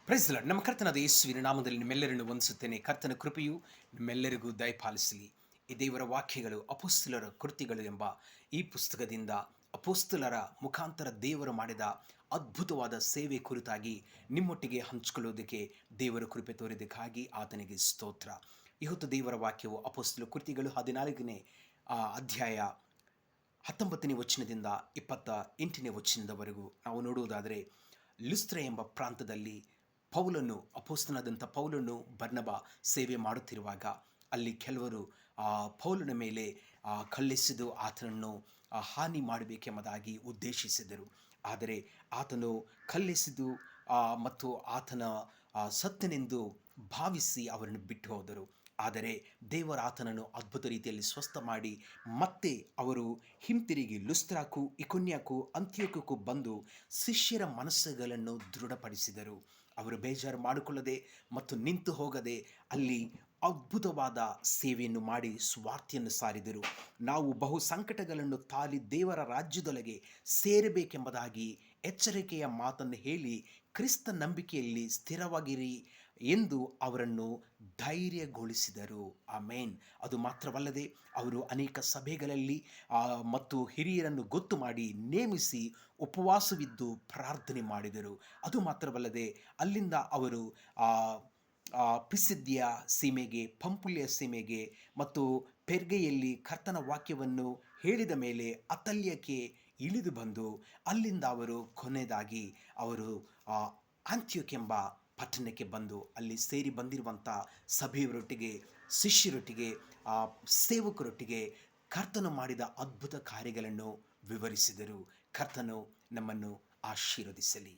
Price lord. ನಮ್ಮ ಕರ್ತನಾದ ಯೇಸುವಿನ ನಾಮದಲ್ಲಿ ನಿಮ್ಮೆಲ್ಲರನ್ನು ವಂದಿಸುತ್ತೇನೆ. ಕರ್ತನ ಕೃಪೆಯು ನಿಮ್ಮೆಲ್ಲರಿಗೂ ದಯಪಾಲಿಸಲಿ. ಈ ದೇವರ ವಾಕ್ಯಗಳು ಅಪೊಸ್ತಲರ ಕೃತಿಗಳು ಎಂಬ ಈ ಪುಸ್ತಕದಿಂದ ಅಪೊಸ್ತಲರ ಮುಖಾಂತರ ದೇವರು ಮಾಡಿದ ಅದ್ಭುತವಾದ ಸೇವೆ ಕುರಿತಾಗಿ ನಿಮ್ಮೊಟ್ಟಿಗೆ ಹಂಚಿಕೊಳ್ಳೋದಕ್ಕೆ ದೇವರ ಕೃಪೆ ತೋರಿದ್ದಕ್ಕಾಗಿ ಆತನಿಗೆ ಸ್ತೋತ್ರ. ಇವತ್ತು ದೇವರ ವಾಕ್ಯವು ಅಪೊಸ್ತಲ ಕೃತಿಗಳು 14ನೇ ಅಧ್ಯಾಯ 19ನೇ ವಚನದಿಂದ 28ನೇ ವಚನದವರೆಗೂ ನಾವು ನೋಡುವುದಾದರೆ, ಲುಸ್ತ್ರ ಎಂಬ ಪ್ರಾಂತದಲ್ಲಿ ಅಪೊಸ್ತಲನಾದಂಥ ಪೌಲನು ಬರ್ನಬ ಸೇವೆ ಮಾಡುತ್ತಿರುವಾಗ ಅಲ್ಲಿ ಕೆಲವರು ಪೌಲನ ಮೇಲೆ ಕಲ್ಲೆಸೆದು ಆತನನ್ನು ಹಾನಿ ಮಾಡಬೇಕೆಂಬುದಾಗಿ ಉದ್ದೇಶಿಸಿದರು. ಆದರೆ ಆತನು ಕಲ್ಲೆಸೆದು ಮತ್ತು ಆತನ ಸತ್ತನೆಂದು ಭಾವಿಸಿ ಅವರನ್ನು ಬಿಟ್ಟು ಹೋದರು. ಆದರೆ ದೇವರ ಆತನನ್ನು ಅದ್ಭುತ ರೀತಿಯಲ್ಲಿ ಸ್ವಸ್ಥ ಮಾಡಿ ಮತ್ತೆ ಅವರು ಹಿಂತಿರುಗಿ ಲುಸ್ತ್ರಾಕ್ಕೂ ಇಕೋನ್ಯಕ್ಕೂ ಅಂತಿಯೋಕ್ಯಕ್ಕೂ ಬಂದು ಶಿಷ್ಯರ ಮನಸ್ಸುಗಳನ್ನು ದೃಢಪಡಿಸಿದರು. ಅವರು ಬೇಜಾರು ಮಾಡಿಕೊಳ್ಳದೆ ಮತ್ತು ನಿಂತು ಹೋಗದೆ ಅಲ್ಲಿ ಅದ್ಭುತವಾದ ಸೇವೆಯನ್ನು ಮಾಡಿ ಸ್ವಾರ್ಥಿಯನ್ನು ಸಾರಿದರು. ನಾವು ಬಹು ಸಂಕಟಗಳನ್ನು ತಾಳಿ ದೇವರ ರಾಜ್ಯದೊಳಗೆ ಸೇರಬೇಕೆಂಬುದಾಗಿ ಎಚ್ಚರಿಕೆಯ ಮಾತನ್ನು ಹೇಳಿ ಕ್ರಿಸ್ತ ನಂಬಿಕೆಯಲ್ಲಿ ಸ್ಥಿರವಾಗಿರಿ ಎಂದು ಅವರನ್ನು ಧೈರ್ಯಗೊಳಿಸಿದರು. ಆಮೇನ್. ಅದು ಮಾತ್ರವಲ್ಲದೆ ಅವರು ಅನೇಕ ಸಭೆಗಳಲ್ಲಿ ಮತ್ತು ಹಿರಿಯರನ್ನು ಗೊತ್ತು ಮಾಡಿ ನೇಮಿಸಿ ಉಪವಾಸವಿದ್ದು ಪ್ರಾರ್ಥನೆ ಮಾಡಿದರು. ಅದು ಮಾತ್ರವಲ್ಲದೆ ಅಲ್ಲಿಂದ ಅವರು ಪಿಸಿದ್ಯ ಸೀಮೆಗೆ, ಪಂಪುಲ್ಯ ಸೀಮೆಗೆ ಮತ್ತು ಪೆರ್ಗೆಯಲ್ಲಿ ಕರ್ತನ ವಾಕ್ಯವನ್ನು ಹೇಳಿದ ಮೇಲೆ ಅತಲ್ಯಕ್ಕೆ ಇಳಿದು ಬಂದು ಅಲ್ಲಿಂದ ಅವರು ಕೊನೆಯದಾಗಿ ಅವರು ಅಂತ್ಯೋಕ್ಯ ಎಂಬ ಪಟ್ಟಣಕ್ಕೆ ಬಂದು ಅಲ್ಲಿ ಸೇರಿ ಬಂದಿರುವಂಥ ಸಭೆಯವರೊಟ್ಟಿಗೆ, ಶಿಷ್ಯರೊಟ್ಟಿಗೆ, ಸೇವಕರೊಟ್ಟಿಗೆ ಕರ್ತನು ಮಾಡಿದ ಅದ್ಭುತ ಕಾರ್ಯಗಳನ್ನು ವಿವರಿಸಿದರು. ಕರ್ತನು ನಮ್ಮನ್ನು ಆಶೀರ್ವದಿಸಲಿ.